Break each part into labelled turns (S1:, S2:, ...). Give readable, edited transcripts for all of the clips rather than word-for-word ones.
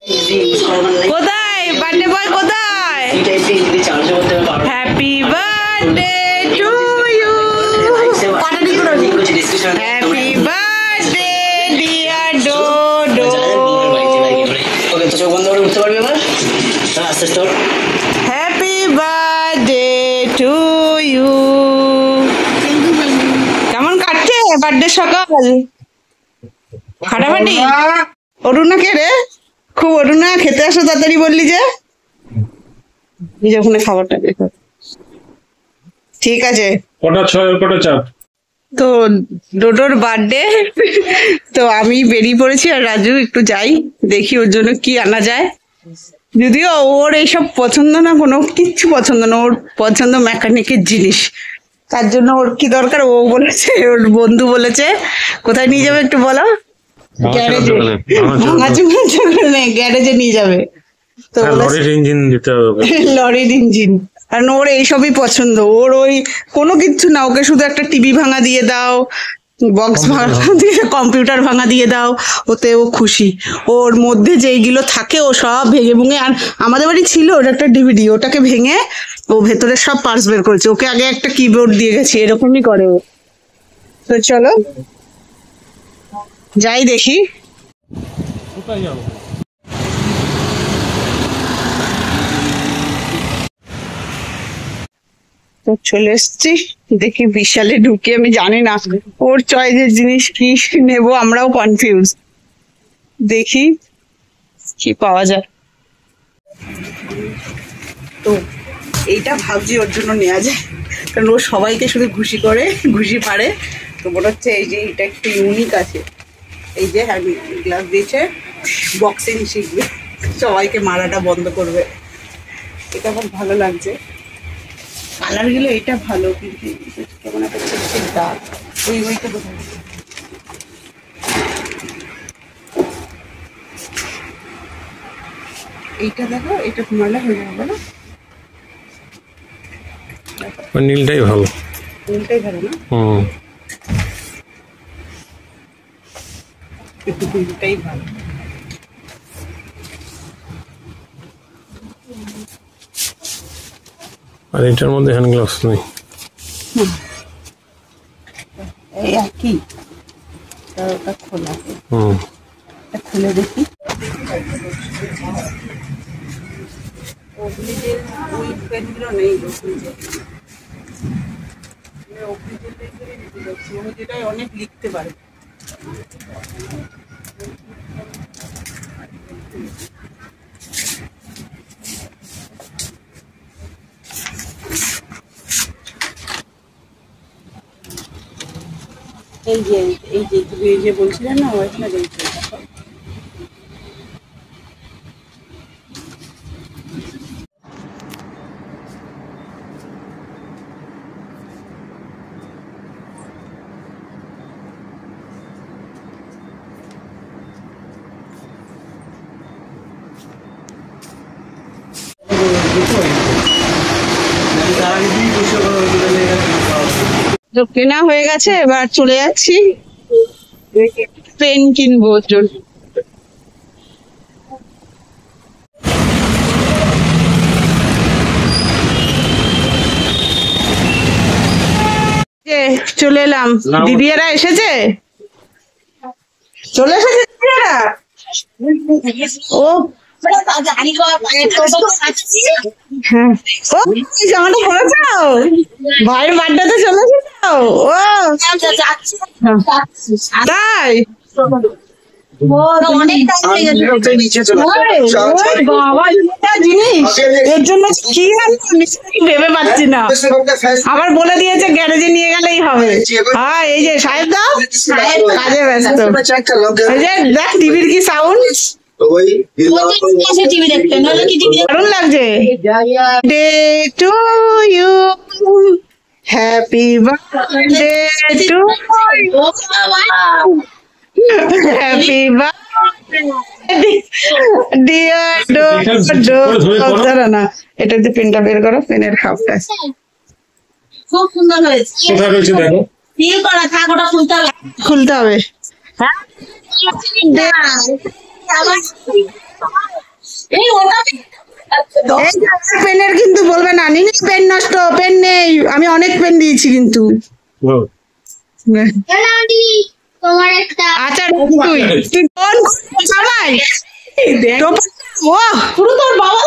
S1: কোথায় birthday boy কোথায়? Happy birthday to you, happy birthday dear Dodo. Happy birthday to you. কেমন কাটছে birthday সকাল? ফাটাফাটি। অরুণা কে রে? খুব অরুণা খেতে আসো তাড়াতাড়ি বললি যে, ওখানে খাবারটা দেখো। ঠিক আছে, তো ডোডোর বার্থডে, তো আমি বেরিয়ে পড়েছি আর রাজু একটু যাই দেখি ওর জন্য কি আনা যায়। যদিও ওর এইসব পছন্দ না, কোনো কিচ্ছু পছন্দ না, ওর পছন্দ মেকানিকের জিনিস। তার জন্য ওর কি দরকার, ও বলেছে, ওর বন্ধু বলেছে কোথায় নিয়ে যাবে একটু বলো? গ্যারেজে, গ্যারেজে নিয়ে যাবে। তো লরির ইঞ্জিন, কারণ ওর এইসবই পছন্দ। ওর ওই কোনো কিচ্ছু না, ওকে শুধু একটা টিভি ভাঙা দিয়ে দাও, বক্স ভাঙা দিয়ে, কম্পিউটার ভাঙা দিয়ে দাও, ওতে ও খুশি। ওর মধ্যে যেইগুলো থাকে ও সব ভেঙে ভুঙে, আর আমাদের বাড়ি ছিল ওর একটা ডিভিডি, ওটাকে ভেঙে ও ভেতরে সব পার্টস বের করেছে। ওকে আগে একটা কিবোর্ড দিয়ে গেছি, এরকমই করে ও। তো চলো যাই দেখি। তো চলে এসছি, দেখি বিশালে ঢুকে, আমি জানি না ওর চয়েসের জিনিস কি নেবো, আমরাও কনফিউজ। দেখি কি পাওয়া যায়। তো এইটা ভাবছি ওর জন্য নেওয়া যায়, কারণ ও সবাইকে শুধু ঘুষি করে, ঘুষি পারে। তো মনে হচ্ছে এই যে এটা একটু ইউনিক আছে, এই যে হ্যান্ড গ্লাস দিয়েছে, বক্সিং শিখবে, সবাইকে মারাটা বন্ধ করবে। এটা আমার ভালো লাগছে, কালার গুলো এটা ভালো, কিন্তু কেমন একটা দাগ, ওইটা কোথায়? এইটা দেখো, এটা ঘুমালে হয়ে যাবে না?
S2: নীলটাই ভালো,
S1: নীলটাই ভালো না? নীলটাই ভালো।
S2: আর এটার মধ্যে হ্যান্ড গ্লাভস নেই।
S1: এই একই, ওটা খোলা, এটা খুলে দেখি। ওই পেনগুলো নেই, যেটাই অনেক লিখতে পারে। এই যে তুমি এই যে বলছিলে না, ওইখানে দেখছি। তো কেনা হয়ে গেছে, এবার চলে যাচ্ছি পেন কিনবো জন্য। চলে এলাম, দিদিরা এসেছে, চলে এসেছে দিদিরা। ও জামাটা পড়েছ, ভাইয়ের বার্থডেতে চলে এসেছো? ও তাই, এর জন্য কি ভেবে পাচ্ছি না। আবার বলে দিয়েছে গ্যারেজে নিয়ে গেলেই হবে। হ্যাঁ, এই যে সাহেব দাও, কাজে ব্যস্ত। এই যে দেখ টিভির কি সাউন্ড, দারুণ লাগছে। Day to you, happy birthday to you, happy birthday dear Dodo. না, এটা দিয়ে পেনটা বের করো, পেনের খাপটা
S3: খুব সুন্দর হয়েছে।
S2: কোথায় রয়েছে দেখো,
S3: সিল করা থাক, ওটা
S1: খুলতে হবে।
S3: হ্যাঁ
S1: পেনের কিন্তু বলবে না নিনি পেন নষ্ট, পেন নেই, আমি অনেক পেন দিয়েছি কিন্তু।
S3: তোমার একটা
S1: আচ্ছা তুই তুই কোন জামাই ও পুরো তোর বাবা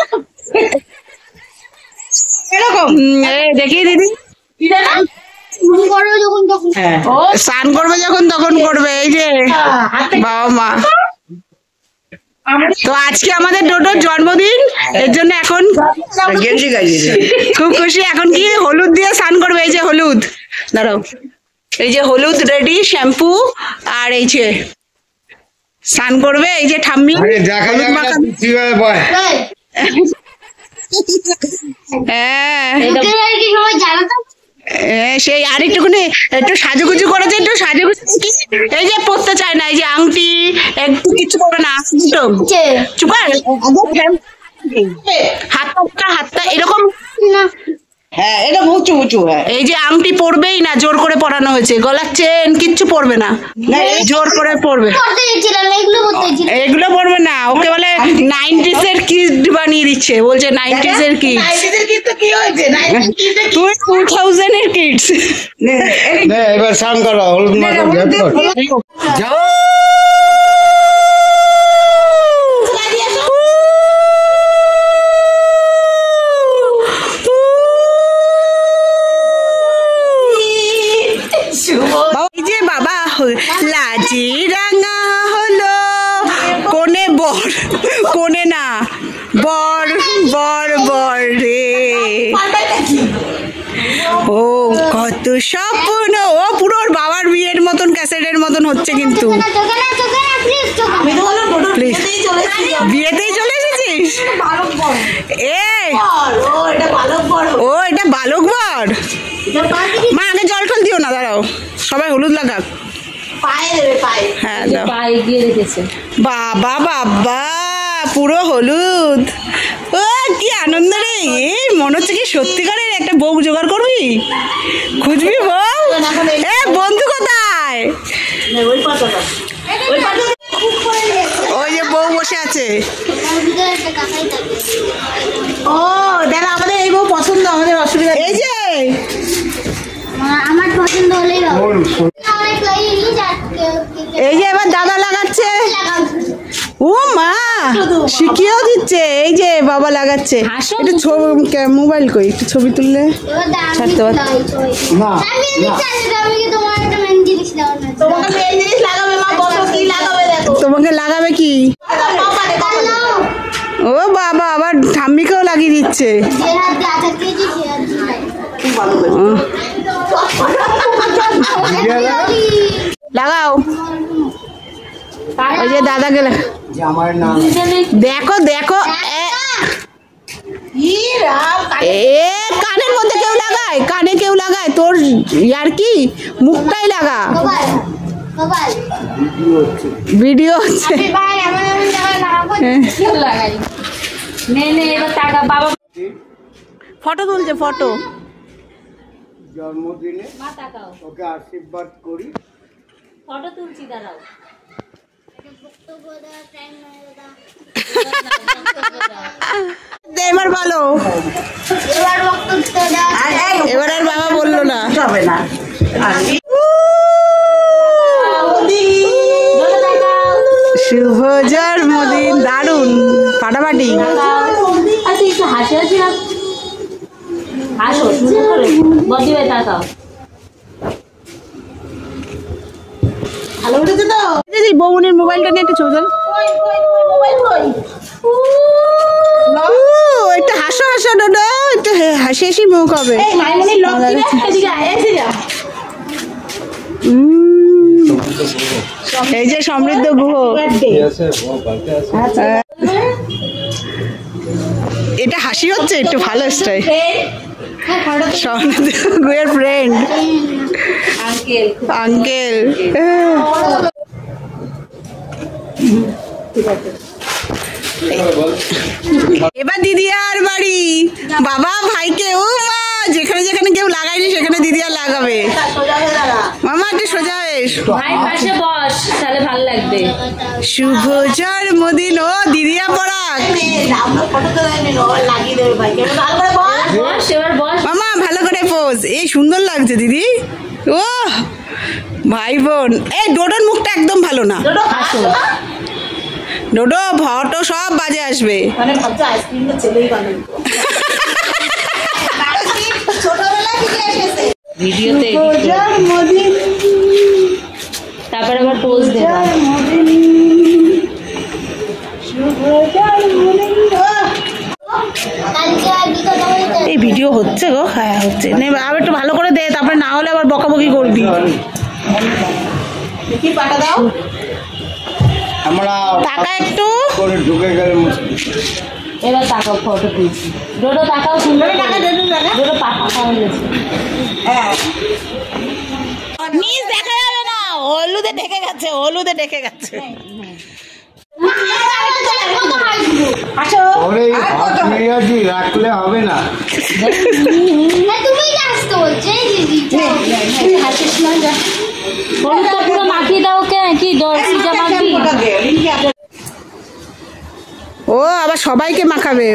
S1: এরকম দেখি দিদি
S3: করো যখন তখন
S1: স্নান করবে যখন তখন করবে। এই যে বাবা মা। তো আজকে আমাদের ডোডোর জন্মদিন, এর জন্য এখন খুব খুশি। এখন কি হলুদ দিয়ে স্নান করবে, এই যে হলুদ, দাঁড়াও, এই যে হলুদ রেডি, শ্যাম্পু, আর এই যে স্নান করবে। এই যে ঠাম্মি হলুদ মাখা। হ্যাঁ
S3: সবাই জানাতো
S1: সেই আর একটুখানি একটু সাজুগুজু করেছে, একটু সাজুগুজু এই যে পড়তে চায় না, এই যে আংটি একটু কিছু করবে না, চুপার হাতটা এরকম
S3: না
S1: হ্যাঁ এটা মুচু মুচু। হ্যাঁ এই যে আংটি পরবেই না, জোর করে পরানো হয়েছে, গলার চেন কিচ্ছু পরবে না, জোর করে পরবে।
S3: করতে দিচ্ছিলাম এগুলো করতে দিচ্ছিলাম
S1: এগুলো পরবে না, ওকে বলে 90s এর কিড বানিয়ে দিচ্ছে, বলছে 90s এর কিড।
S4: 90s এর কিড তো কি হয়েছে? 90s কিড
S1: তুই 2000 এর কিডস।
S2: নে এবার স্নান করো, হলুদ মাখো, ঝটপট যাও।
S1: এই যে বাবা লাজি রাঙা হলো কোনে বর, কোনে না বর, বর বর রে ও কত স্বপ্ন। ও পুরো ওর বাবার বিয়ের মতন ক্যাসেটের মতন হচ্ছে কিন্তু।
S3: চোখে না প্লিজ চোখে
S4: আমি তো বললাম ডোডো
S1: Please.
S4: বিয়েতেই চলে এসেছি।
S1: বিয়েতেই চলে এসেছিস?
S4: বালক বর।
S1: এ
S4: ও এটা বালক বর।
S1: ও এটা বালক বর।
S4: এটা পায়ে
S1: মা আগে জল টল দিও না, দাঁড়াও সবাই হলুদ লাগাক।
S4: পায়ে দেবে পায়ে।
S1: হ্যাঁ দাও।
S3: পায়ে দিয়ে রেখেছে
S1: বাবা বাবা পুরো হলুদ, ও কি আনন্দ রে। এই মনে হচ্ছে কি সত্যিকারের একটা বউ জোগাড় করবি, খুঁজবি বউ। এ বন্ধু কোথায়?
S4: ওই পাতাটা ওই পাতাটা
S1: ওই যে বউ বসে আছে।
S3: ভিতরে একটা কাকাই থাকে
S4: ও দাদা আমাদের এই বউ পছন্দ, আমাদের অসুবিধা নেই।
S1: এই যে
S3: আমার পছন্দ হলেই হবে অনেক লাগিয়ে নিয়ে
S1: এই যে এবার দাদা লাগাচ্ছে।
S3: লাগাও
S1: ও মা শিখিয়েও দিচ্ছে, এই যে বাবা লাগাচ্ছে। একটু ছবি মোবাইল কই একটু ছবি তুললে
S3: এবার দাম
S1: ছাড়তে পারছি।
S3: আমি চাইছি আমি কি তোমার একটা মেন জিনিস দাও না
S4: তোমাকে মেন জিনিস লাগাবে মা, বলো কি লাগাবে দেখো।
S1: তোমাকে লাগাবে কি?
S4: পাপারে
S3: নাও
S1: ও বাবা আবার ঠাম্মিকেও লাগিয়ে দিচ্ছে।
S3: যে হাত দিয়ে আচার খেয়েছি সে হাত দিয়ে
S4: খুব ভালো হয়েছে।
S1: লাগাও ওই যে দাদা গেলে দেখো দেখো
S4: ই রাম
S1: এ কানের মধ্যে কেউ লাগায়, কানে কেউ লাগায়, তোর ইয়ার কি মুখটাই লাগা।
S3: কপাল কপাল
S1: ভিডিও হচ্ছে।
S3: ভাই আমার এমন জায়গায় লাগাবো কেউ লাগাই নে নে এবার টাকা বাবা
S1: ফটো তুলছে ফটো।
S5: জন্মদিনে
S3: মা টাকাও
S5: ওকে আশীর্বাদ করি।
S3: ফটো তুলছি দাঁড়াও
S1: এবার বলো,
S3: এবার বক্তব্য দাও
S1: এবার আর বাবা বললো না।
S4: হবে না।
S1: শুভ জন্মদিন, দারুণ ফাটাফাটি।
S3: আচ্ছা একটু হাসি হাসি হাসো সুন্দর করে বডি ভাই তাকাও
S4: ভালো উঠেছে তো?
S1: দিদি বৌমনির মোবাইলটা নিয়ে একটু ছবি তোল।
S4: মোবাইল কই?
S1: একটু হাসো হাসো দাদা, একটু হাসি হাসি মুখ হবে।
S4: এই মাইমনির লক কি রে? এদিকে আয়, এদিকে আয়।
S1: এই যে সমৃদ্ধ গুহ, এটা হাসি হচ্ছে একটু ভালো স্টাইল। সমৃদ্ধ গুহের ফ্রেন্ড আঙ্কেল। এবার দিদি আর বাড়ি বাবা ভাইকে ও মা যেখানে যেখানে কেউ লাগায়নি সেখানে দিদি আর লাগাবে।
S4: সোজা হয়ে দাঁড়া।
S1: মামা একটু সোজা এস।
S3: ভাই পাশে বস তাহলে ভালো লাগবে
S1: শুভ জন্মদিন ও দিদিয়া পড়াক।
S4: আমরা ফটো তো লাগিয়ে দেবে ভাই ভালো করে
S3: বস এবার বস
S1: মামা ভালো করে পোজ। এই সুন্দর লাগছে দিদি। ও ভাই বোন। এই ডোডোর মুখটা একদম ভালো না। ডোডো ফটো সব বাজে আসবে।
S4: মানে ভাবছো আইসক্রিমটা ছেলেই বানাবে ছোটবেলা থেকে এসেছে
S3: ভিডিওতে তারপর আবার পোজ দেবা।
S1: এই ভিডিও হচ্ছে গো? হ্যাঁ হচ্ছে। নে আবার একটু ভালো করে দে, তারপরে না হলে আবার বকাবকি করবি।
S4: দেখি পাটা দাও
S2: আমরা
S1: টাকা একটু
S2: করে ঢুকে গেলে
S3: এবার তাকাও ফটো তুলছি। ডোডো তাকাও সুন্দর ডোডো পাখা হয়ে গেছে।
S4: হ্যাঁ
S1: নিচ দেখা যাবে না, হলুদে ঢেকে গেছে, হলুদে ঢেকে গেছে।
S4: আসো
S2: ওরে হাত মেয়াজি রাখলে হবে না।
S3: হলুদটা পুরো মাখিয়ে দাও কে কি সিজা মাখবি?
S1: ও আবার সবাইকে মাখাবে।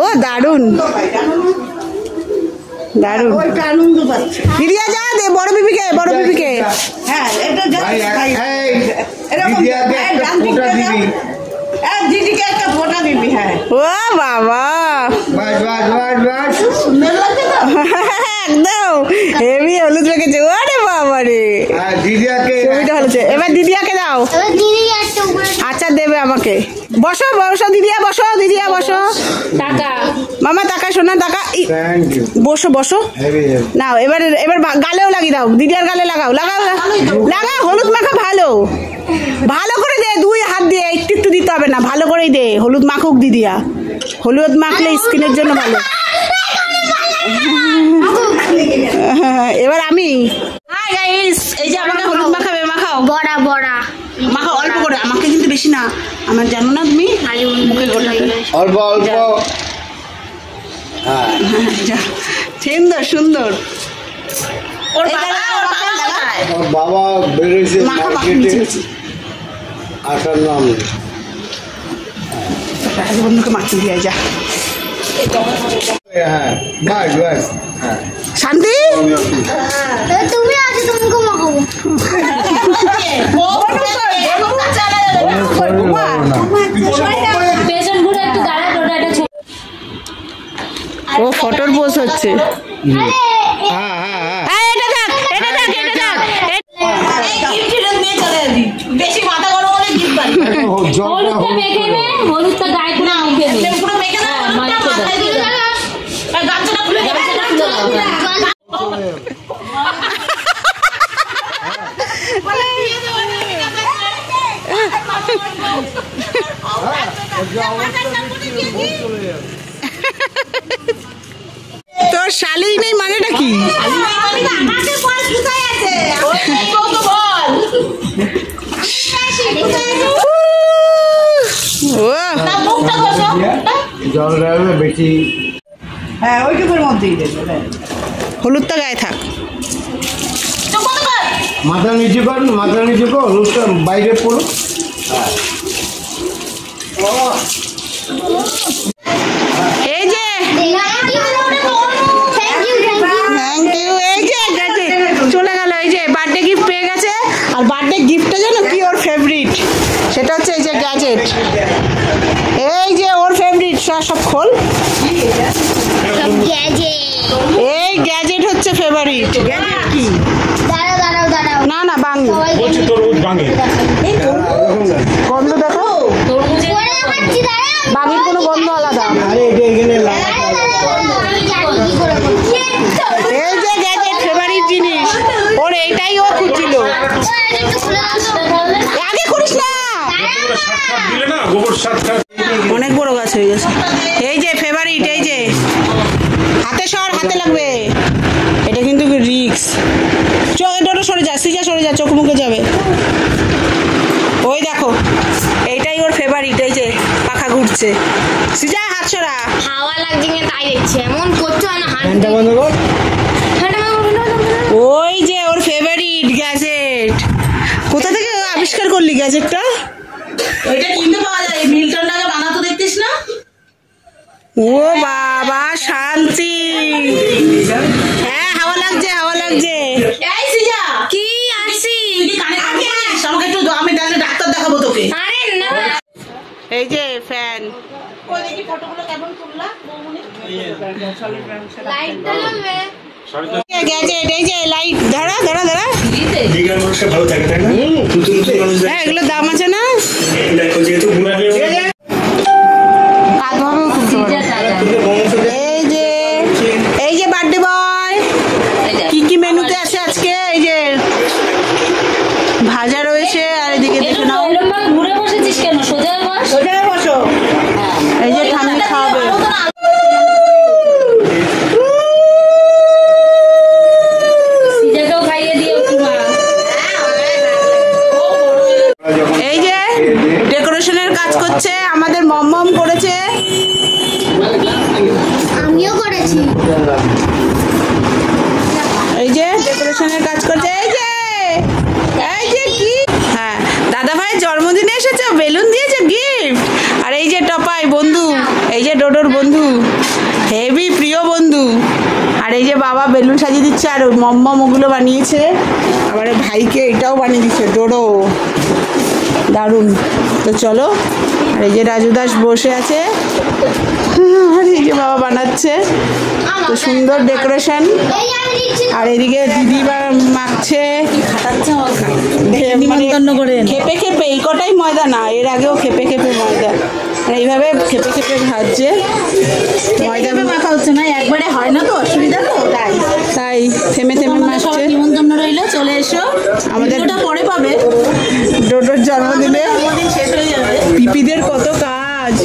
S1: ও দারুন দারুন।
S4: ওইটা আনন্দ পাচ্ছে
S1: দিদিয়া যা দে বড় বিবিকে, বড় বিবিকে।
S4: হ্যাঁ এটা
S2: ভাই এই
S4: এরকম
S2: দিদিয়াকে একটা ফোঁটা দিবি।
S4: দিদিকে একটা ফোটা দিবি। হ্যাঁ
S1: ও বাবা
S2: বাস বাস বাস বাস।
S4: সুন্দর লাগছে তো
S1: একদম হেভি হলুদ রেখেছে। ওরে বাবা রে,
S2: আর দিদিয়াকে
S1: ছবিটা হলুদ। এবার দিদিয়াকে দাও। আচ্ছা দেবে আমাকে। বসো বসো দিদিয়া, বসো দিদিয়া বসো।
S3: টাকা
S1: মামা টাকা শোনা টাকা।
S2: Thank you.
S1: বসো বসো।
S2: Heavy heavy.
S1: নাও এবার এবার গালেও লাগিয়ে দাও, দিদিয়ার গালে লাগাও, লাগাও লাগাও। হলুদ মাখা ভালো, ভালো করে দে। দুই হাত দিয়ে, একটু একটু দিতে হবে না, ভালো করেই দে। হলুদ মাখুক দিদিয়া, হলুদ মাখলে স্কিনের জন্য ভালো। এবার আমি এই যে আমাকে হলুদ মাখাবে, মাখাও
S3: বড়া বড়া
S1: মাখাও অল্প করে, আমাকে কিন্তু বেশি না। আমার জানো না তুমি মুখে গোটা
S2: অল্প অল্প। হ্যাঁ
S1: সুন্দর সুন্দর।
S2: ওর বাবা বেরোইছে মার্কেটে আসার নাম নেই।
S1: বন্ধুকে মাখতে দিয়ে যা।
S2: হ্যাঁ বাস বাস। হ্যাঁ
S1: শান্তি
S3: তুমি আজ তোমাকে মাখাবো। পেছন ঘুরে একটু দাঁড়া ডোডা একটা ছবি।
S1: ও ফটোর পোজ হচ্ছে।
S2: হ্যাঁ হ্যাঁ হ্যাঁ।
S1: এটা থাক, এটা থাক, এটা থাক।
S4: বেশি মাথা গরম হলে গিফট বাড়ি
S3: হলুদটা মেখে নে, হলুদটা গায়ে পুরো মেখে নে।
S4: পুরো মেখে দাও মাথায় দিয়ে দাও আর গামছাটা খুলে দাও
S1: তোর শালি নেই মানেটা কি? ও
S2: জল রাখলে বেশি।
S4: হ্যাঁ ওইটুকুর মধ্যেই দেবে।
S1: হলুদটা গায়ে থাক।
S2: মাথা নিচু কর, মাথা নিচু কর, হলুদটা বাইরে পড়ো।
S1: এই যে থ্যাংক ইউ। এই যে গেছে, চলে গেল। এই যে বার্থডে গিফট পেয়ে গেছে। আর বার্থডে গিফটটা জানো কি ওর ফেভারিট? সেটা হচ্ছে এই যে গ্যাজেট। এই যে ওর ফেভারিট। সব খোল। এই গ্যাজেট হচ্ছে ফেভারিট। গ্যাজেট কি? না না বাংলা গন্ধ দেখো, বাঘের কোনো গন্ধ আলাদা।
S2: আরে এটা এখানে লাগা।
S1: এই যে গ্যাজেট ফেভারিট জিনিস ওর, এইটাই ও খুঁজছিল। আগে করিস না, অনেক বড় গাছ হয়ে গেছে। এই যে ফেভারিট, এই যে হাতে সর, হাতে লাগবে। এটা কিন্তু রিক্স। এটা সরে যা, সিজা সরে যা, চোখ মুখে যাবে। ওই দেখো এইটাই ওর ফেভারিট। এই যে পাখা ঘুরছে। সিজা হাত সরা।
S3: হাওয়া লাগছে না তাই দেখছি এমন করছো না।
S2: ফ্যানটা বন্ধ কর।
S1: ওই যে ওর ফেভারিট গ্যাজেট। কোথা থেকে আবিষ্কার করলি গ্যাজেটটা?
S4: ওইটা কিনতে পাওয়া যায়, মিল্টন টাকা বানাতো দেখতিস না?
S1: ও বাবা শান্তি। হ্যাঁ হাওয়া লাগছে হাওয়া লাগছে।
S4: এই সিজা
S3: কি আসছি?
S4: আগে আস, আমাকে একটু দাও, আমি তাহলে ডাক্তার দেখাবো তোকে।
S3: আরে না
S1: এই যে ফ্যান।
S4: ওই দেখি ফটোগুলো কেমন তুললা বৌমনি।
S3: লাইটটা জ্বলবে।
S1: গ্যাজেট এই যে লাইট ধরা ধরা ধরা।
S5: দিঘার মানুষের ভালো থাকে তাই না? নতুন নতুন মানুষ
S1: হ্যাঁ এগুলো দাম আছে না?
S5: দেখো যেহেতু বুড়া হয়ে গেছে,
S1: কাঁধভাবেও তুলতে পারো। এই যে বার্থডে বয় কি কি মেনুতে আছে আজকে? এই যে ভাজা রয়েছে আর এদিকে দেখে নাও।
S3: ঘুরে বসেছিস কেন? সোজা বস।
S4: সোজা বসো।
S1: এই যে ঠান্ডা খাওয়াবে।
S3: সিজাকেও খাইয়ে দিও তোমা।
S1: এই যে ডেকোরেশনের কাজ করছে আমাদের মম করেছে।
S6: আমিও করেছি।
S1: এই যে ডেকোরেশনের কাজ করছে। এই যে কি হ্যাঁ দাদা ভাইয়ের জন্মদিনে এসেছে, বেলুন দিয়েছে গিফট। আর এই যে টপাই বন্ধু, এই যে ডোডোর বন্ধু, হেভি প্রিয় বন্ধু। আর এই যে বাবা বেলুন সাজিয়ে দিচ্ছে আর মম ওগুলো বানিয়েছে। আবার ভাইকে এটাও বানিয়ে দিচ্ছে ডোডো, দারুণ। তো চলো। আর এই যে রাজু দাস বসে আছে আর এই যে বাবা বানাচ্ছে। তো সুন্দর ডেকোরেশন।
S6: এই আমি দিচ্ছি।
S1: আর এদিকে দিদি মাখছে
S4: নিমন্ত্রণ করেন।
S1: খেপে খেপে, এই কটাই ময়দা না, এর আগেও খেপে খেপে ময়দা। আর এইভাবে খেপে খেপে ভাজছে ময়দা।
S4: মাখা হচ্ছে না, একবারে হয় না তো, অসুবিধা তো, তাই
S1: তাই থেমে থেমে
S4: তোমাদের
S1: মাখছে।
S4: সবার নিমন্ত্রণ রইলো, চলে এসো।
S1: আমাদের
S4: ভিডিওটা পরে পাবে,
S1: ডোডোর জন্মদিনে
S4: জন্মদিন শেষ হয়ে যাবে।
S1: পিপিদের কত কাজ।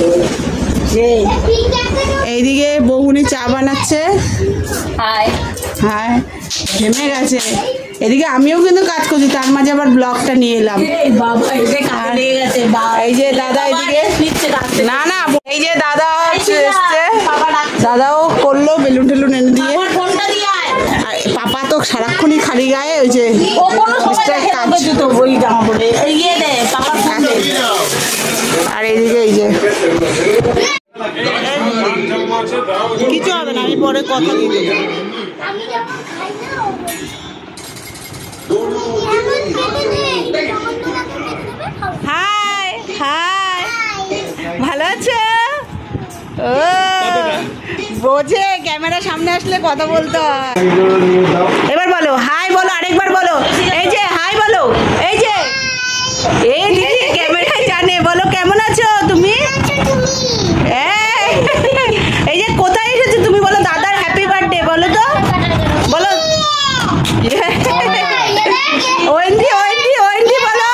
S6: ঠিক আছে।
S1: এইদিকে বৌনি চা বানাচ্ছে।
S3: হাই।
S1: হ্যাঁ থেমে গেছে। এদিকে আমিও কিন্তু কাজ করছি, তার মাঝে আবার ব্লগটা নিয়ে এলাম।
S4: এই বাবা, এই যে কাজে লেগে গেছে,
S1: এই যে দাদা এদিকে
S4: নিচ্ছে কাজতে।
S1: না না এই যে দাদা এসছে,
S4: বাবা ডাকছে।
S1: দাদাও করলো বেলুন টেলুন এনে দিয়ে।
S4: আমার ফোনটা দিয়ে আয়।
S1: আর পাপা তো সারাক্ষণই খালি গায়ে ওই যে
S4: ও কোনো সময়
S1: মিস্টার
S4: দেখে
S1: কাজ।
S4: তবে জুতো বই জামা পরে এই ইয়ে দে, পাপার ফোন দে।
S1: আর এইদিকে এই যে কিছু হবে না, আমি পরে কথা দিয়ে দেবো।
S6: আমি যখন খাই না এমন কেটে দে। যখন তোমাকে কেটে দেবে খাও।
S1: হাই হাই, ভালো আছো? ও বোঝে ক্যামেরা সামনে আসলে কথা বলতে হয়। এবার বলো হাই বলো, আরেকবার বলো। এই যে হাই বলো, এই যে এই দিদি ক্যামেরায় জানে। বলো কেমন আছো তুমি? এই যে কোথায় এসেছো তুমি? বলো দাদার হ্যাপি বার্থডে বলো তো, বলো। ওয়েন্ডি ওয়েন্ডি ওয়েন্ডি বলো।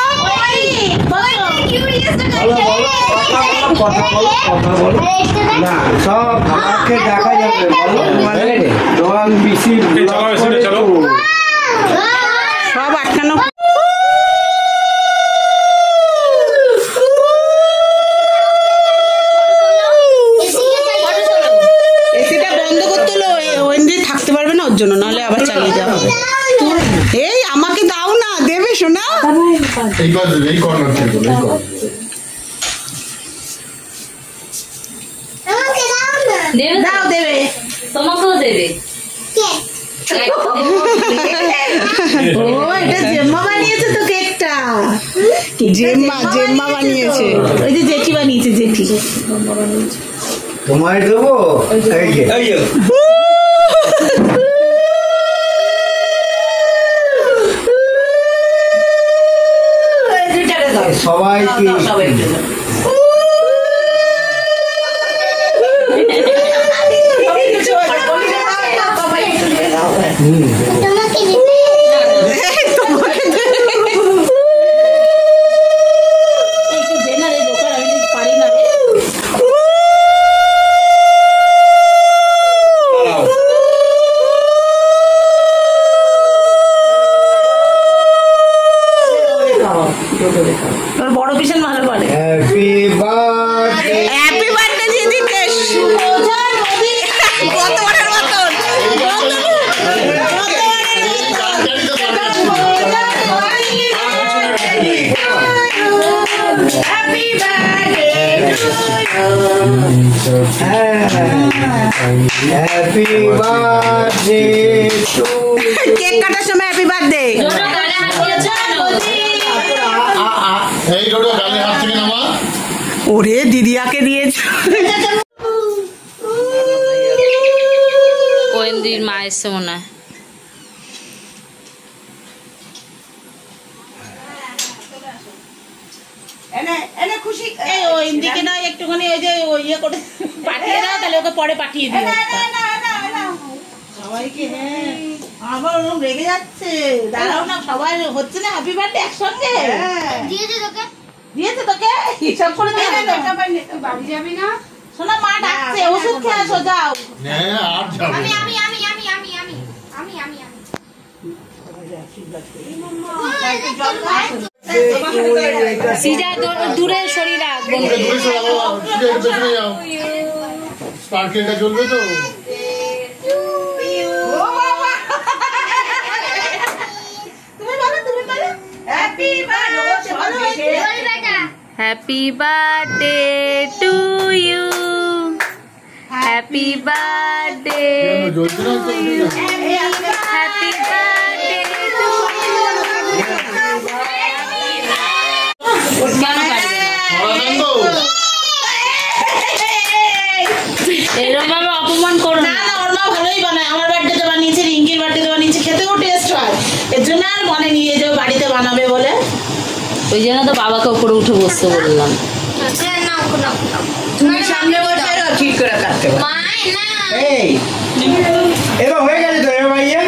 S2: না সব আমাকে দেখা যাবে বলো তোমার বেশি
S5: চলো।
S1: সব আটকানো। এসিটা বন্ধ করতে হলো, ওয়েন্ডি থাকতে পারবে না ওর জন্য, নাহলে আবার চালিয়ে যাওয়া হবে। এই আমাকে দাও না, দেবে শোনা।
S6: আমাকে দাও না।
S3: দেবে তো?
S4: দাও, দেবে।
S3: তোমাকেও দেবে।
S6: কে?
S4: ও এটা জেম্মা বানিয়েছে তো কেকটা।
S1: জেম্মা বানিয়েছে।
S4: ওই যে জেঠি বানিয়েছে, জেঠি।
S2: তোমায় দেবো এই যে
S5: এই যে,
S2: সবাইকে
S6: তোমাকে দিবে।
S4: একটু দে না রে দোকান, আমি পারি না রে। তোর বড় পিছন ভালো পারে।
S2: হ্যাপি বার্থডে টু
S1: কেক কাটার সময় হ্যাপি বার্থডে।
S2: এই ডোডো গালে হাত থেকে নামা।
S1: ওরে দিদিয়াকে দিয়েছ।
S3: ওয়েন্দির মা এসে মনে হয়।
S1: খুশি
S4: ইন্দিকে না একটুখানি ওই যে ইয়ে করে পাঠিয়ে দাও, তাহলে ওকে পরে পাঠিয়ে দিও। সবাইকে হ্যাঁ, আবার ওরকম রেগে যাচ্ছে। দাঁড়াও না, সবাই হচ্ছে না হ্যাপি বার্থডে একসঙ্গে।
S6: দিয়েছে তোকে?
S4: দিয়েছে তোকে হিসাব করে দিয়ে
S6: বাড়ি যাবি না?
S4: শোনা, মা ডাকছে, ওষুধ খেয়ে আসো, যাও।
S2: আর যাবে
S6: আমি
S2: না।
S6: আমি আমি আমি আমি আমি আমি আমি আমি
S3: সিজা দূরে শরীর রাখ।
S2: দূরে দূরে সরে যাও, দূরে পেছনে যাও। স্পার্কেলটা জ্বলবে তো।
S4: Happy birthday.
S6: বল বেটা
S3: happy birthday to you, happy birthday,
S2: জ্বলছে না তো,
S3: হ্যাপি বার্থডে টু কেন পারবে না? এরকম ভাবে অপমান করো
S4: না
S3: না।
S4: না, ওর মা ভালোই বানায়। আমার বার্থডেতে বানিয়েছে, রিঙ্কির বার্থডেতে বানিয়েছে, খেতেও টেস্ট হয়। এর জন্য আর মনে নিয়ে যাও বাড়িতে বানাবে বলে।
S3: ওই জন্য তো বাবাকে উপরে উঠে বসতে বললাম।
S6: না না
S1: তুমি সামনে বসে ঠিক করে কাটতে পারো।
S6: মা না
S2: এই এবার হয়ে গেছে তো এবার ভাইয়া।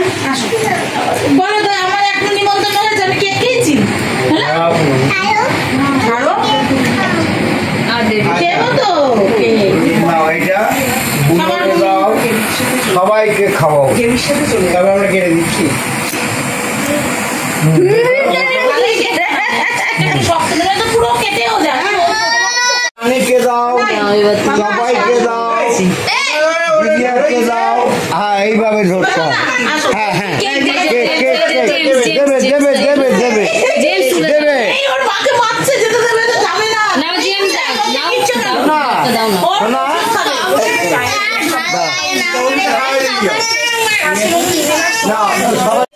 S4: বলো তো, আমার এখনো নিমন্ত্রণ হয়েছে, আমি কেক খেয়েছি। ছাড়ো,
S3: আর দেবে
S4: খেয়েও তো কেক।
S2: নাও এটা বুঝতে দাও, সবাইকে খাওয়াও। তবে আমরা কেটে দিচ্ছি।
S4: ভালোই খেতে। শক্ত করে তো পুরো কেটেও যায়।
S2: অনেককে দাও,
S3: এবার তুমি
S2: সবাইকে দাও, দিদিয়াকে দাও। হ্যাঁ এইভাবে ধরতে হয়। হ্যাঁ হ্যাঁ
S3: কেক
S2: কেক
S3: দেবে,
S2: কেক কেক
S3: জেমস,
S2: দেবে দেবে দেবে দেবে
S3: জেমস তুলে
S2: দেবে।
S4: এই ওর মাকে মারছে, যেতে দেবে তো, যাবে না।
S3: নাও জেমস দাও, নাও দাও
S2: না।
S3: একটা দাও না।
S4: ওর
S2: শোনা।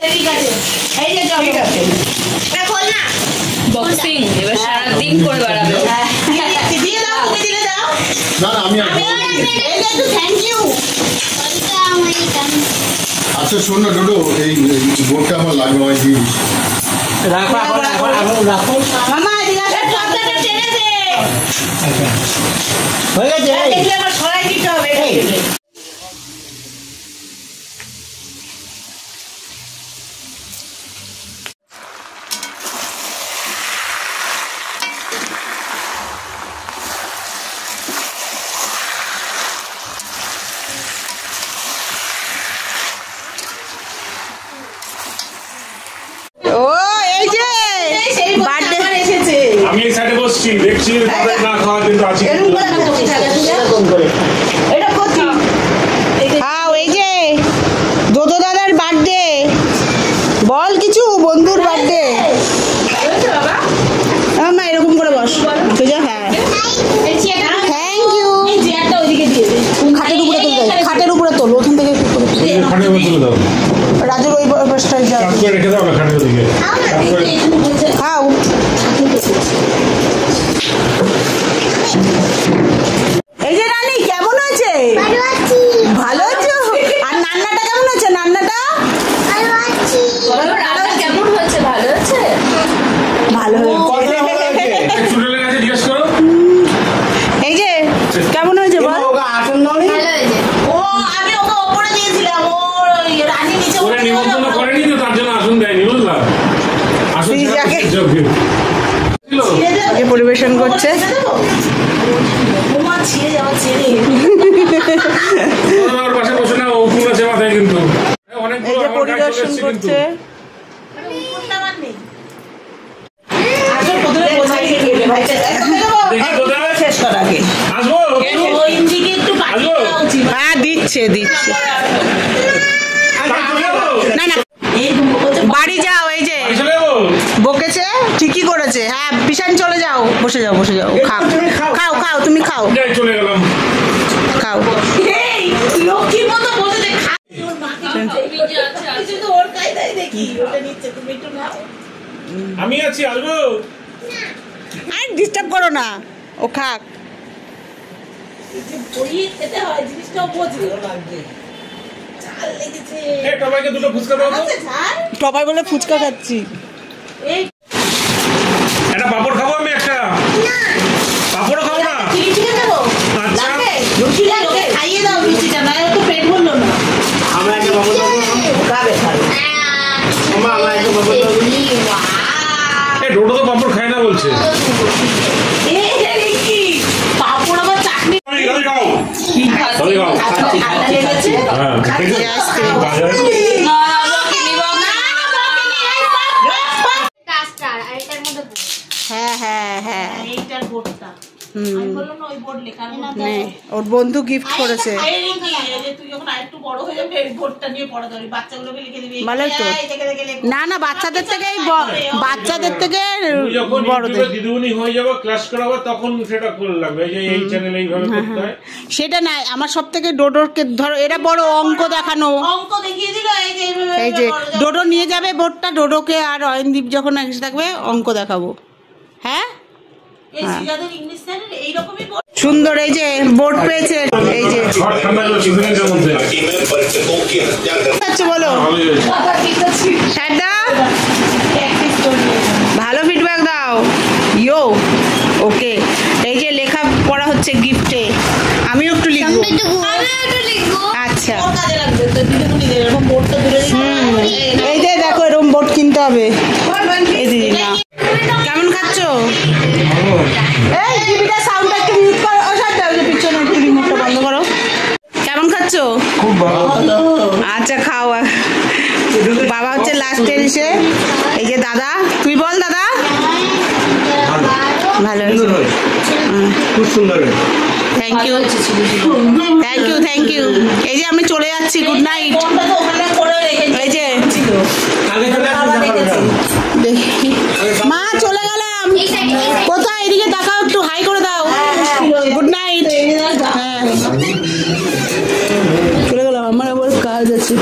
S4: ঠিক আছে, এই যে চলো।
S6: এটা খোল না
S3: বক্সিং এবার সারাদিন করে বেড়াবে।
S4: দিয়ে দাও, তুমি দিলে দাও।
S2: না না আমি আর
S4: এই যে একটু থ্যাংক ইউ।
S6: ওয়েলকাম
S2: আচ্ছা শোন না ডোডো, এই বোর্ডটা আমার লাগবে, আমার দিস।
S4: মামা এদিকে আসো, চপটাটা টেনে দে।
S2: হয়ে গেছে।
S4: দেখলে আবার সরাই দিতে হবে।
S1: ও এই যে
S4: সেই
S1: বার্থডে
S4: বার্থডে এসেছে।
S5: আমি এই সাইডে বসছি, দেখছি তাদের না খাওয়া কিন্তু আছি।
S4: এরকম করে রাখো, এরকম করে। এটা করছি।
S1: হ্যাঁ এই যে দোদো দাদার বার্থডে, বল কিছু বন্ধুর বার্থডে।
S4: হয়েছে বাবা?
S1: মা এরকম করে বস সোজা। হ্যাঁ
S4: এই চেয়ারটা,
S1: থ্যাংক ইউ।
S4: এই চেয়ারটা ওইদিকে দিয়ে দে।
S1: খাটের উপরে তোল, খাটের উপরে তোল, ওখান থেকে একটু করে তোল।
S5: খাটে বসে দাও,
S1: রাজুর ওই বসটায় যাও,
S5: কাট করে রেখে দাও না খাটের দিকে।
S4: এইখানে বসে।
S1: খাও। এই যে রানী কেমন হয়েছে?
S6: ভালো আছি
S1: ভালো আছো? আর নান্নাটা কেমন হয়েছে? নান্নাটা
S6: ভালো আছি
S3: রান্না কেমন হয়েছে? ভালো হয়েছে?
S1: ভালো হয়েছে।
S5: চুলের কাছে জিজ্ঞেস করো।
S1: এই যে কেমন হয়েছে বল?
S6: ভালো হয়েছে
S4: ও, আমি ওকে ওপরে দিয়েছিলাম, ওর ওই রানী নিচে
S5: ওরা
S4: উঠে
S5: নিমন্ত্রণ করেনি তো, তার জন্য আসন দেয়নি, বুঝলাম। আসন
S1: তুই
S5: ছাড়া
S1: যাকে-
S5: যোগ্য। ছিল।
S4: ছিঁড়ে দেবে?
S1: আগে পরিবেশন করছে।
S4: ছিঁড়ে দেবো? ওমা, ছিঁড়ে যাওয়া ছেড়ে।
S5: ওরা আমার পাশে বসে না, ও ফুল আছে মাথায় কিন্তু।
S1: এই
S5: অনেকগুলো
S1: যে
S5: আমার গায়ে চলে
S1: পরিদর্শন
S5: এসছে কিন্তু।
S1: করছে।
S4: কোনটা আমার নেই? আসল প্রথমে বোঝাই গেলে ভাইটা।
S5: দেখি কোথায়?
S1: শেষ কর আগে।
S5: আসবো?
S4: ওই দিকে একটু পাঠিয়ে দেওয়া উচিত।
S1: হ্যাঁ দিচ্ছে দিচ্ছে।
S5: তাই চলে যাবো?
S1: না না
S4: এই হচ্ছে
S1: বাড়ি যাও। এই যে
S5: বাড়ি চলে যাবো?
S1: বকেছে, ঠিকই করেছে। হ্যাঁ বিশান চলে যাও, বসে যাও বসে যাও, খাও খাও খাও, তুমি খাও।
S5: যাই, চলে গেলাম। আমি আছি, আসবো।
S1: আর ডিস্টার্ব করো না, ও খাক।
S4: খেতে হয় জিনিসটাও বোঝে ঝাল লেগেছে
S5: এই টবাইকে দুটো ফুচকা দাও তো।
S4: ঝাল
S1: সবাই বলে ফুচকা খাচ্ছি।
S4: এই
S5: একটা পাপড় খাবো আমি, একটা পাপড়ও খাবো না।
S4: চিলি চিকেন দেবো
S5: আচ্ছা।
S4: লাগবে লুচিটা লোকে খাইয়ে দাও লুচিটা না তো পেট ভরলো না
S2: আমরা একটা বাবু
S4: খাবে খাবে
S2: আমরা একটা বাবু
S5: এই ডোডো তো পাপড় খায় না বলছে।
S4: এই কি পাপড় আবার চাটনি
S5: আমি গাড়ি খাও। গাড়ি খাও।
S4: ঠান্ডা লেগেছে
S5: হ্যাঁ, বাজারে।
S6: কাস্টার আর এটার মধ্যে পুরো।
S1: হ্যাঁ হ্যাঁ হ্যাঁ,
S4: এইটার বোর্ডটা আমি বললাম না ওই বোর্ড লেখা
S1: নে ওর বন্ধু গিফট করেছে।
S4: তুই যখন আরেকটু বড় হয়ে যাবে এই বোর্ডটা নিয়ে পড়া যাবে বাচ্চাগুলোকে লিখে দিবি
S1: ভালোই তো।
S4: এই দেখে দেখে লেখো।
S1: না না, বাচ্চাদের থেকেই বাচ্চাদের থেকে
S5: তুমি যখন
S1: বড়দের।
S5: ইউটিউবে দিদিমণি হয়ে যাবে, ক্লাস করাবো, তখন সেটা করলাম। এই যে এই চ্যানেল এইভাবে করতে হয়।
S1: সেটা নাই, আমার সব থেকে ডোডোরকে ধরো, এরা বড় অঙ্ক দেখানো।
S4: অঙ্ক দেখিয়ে দিল এই যে এইভাবে
S1: এই যে
S4: বড় যাবে।
S1: ডোডো নিয়ে যাবে বোর্ডটা, ডোডোকে আর অয়নদীপ যখন একসাথে থাকবে অঙ্ক দেখাবো। হ্যাঁ
S4: এই সিজাদের ইংলিশ চ্যানেল এইরকমই বোর্ড
S1: সুন্দর, এই যে বোর্ড পেয়েছে। এই যে
S5: ঘর ঠান্ডা করে টিফিনের মধ্যে।
S1: আচ্ছা বলো
S5: ভালোই হয়েছে।
S1: সারদা, ভালো ফিডব্যাক দাও। ইয়ো ওকে, এই যে লেখা পড়া হচ্ছে গিফটে, আমিও একটু লিখবো।
S6: আমিও একটু লিখবো।
S1: আচ্ছা,
S4: ওর কাজে লাগবে তো দিদিমণিদের এরকম বোর্ডটা দূরে
S1: এই যে দেখো এরকম বোর্ড কিনতে হবে। এই দিদি না, কেমন খাচ্ছো? এই টিভিটা সাউন্ডটা একটু মিউট করো। ও সারদা, ওই যে পিছনে একটু রিমোটটা বন্ধ করো। কেমন খাচ্ছো?
S2: খুব ভালো।
S1: আচ্ছা খাও। বাবা হচ্ছে লাস্টে এসে। এই যে দাদা, তুই বল দাদা। ভালো
S2: সুন্দর হয়েছে, খুব সুন্দর হয়েছে।
S1: Thank you thank you thank you. এই যে আমি চলে যাচ্ছি, গুড নাইট।
S4: ফোনটা তো ওখানে করে রেখেছি
S1: এই যে
S2: আগে চলে
S4: আবার দেখেছি
S1: দেখি, মা চলে গেলাম।
S6: এই সাইডে, এই সাইডে।
S1: কোথায়? এদিকে তাকাও, একটু হাই করে দাও। Good night. হ্যাঁ চলে গেলাম, আমার আবার কাজ আছে।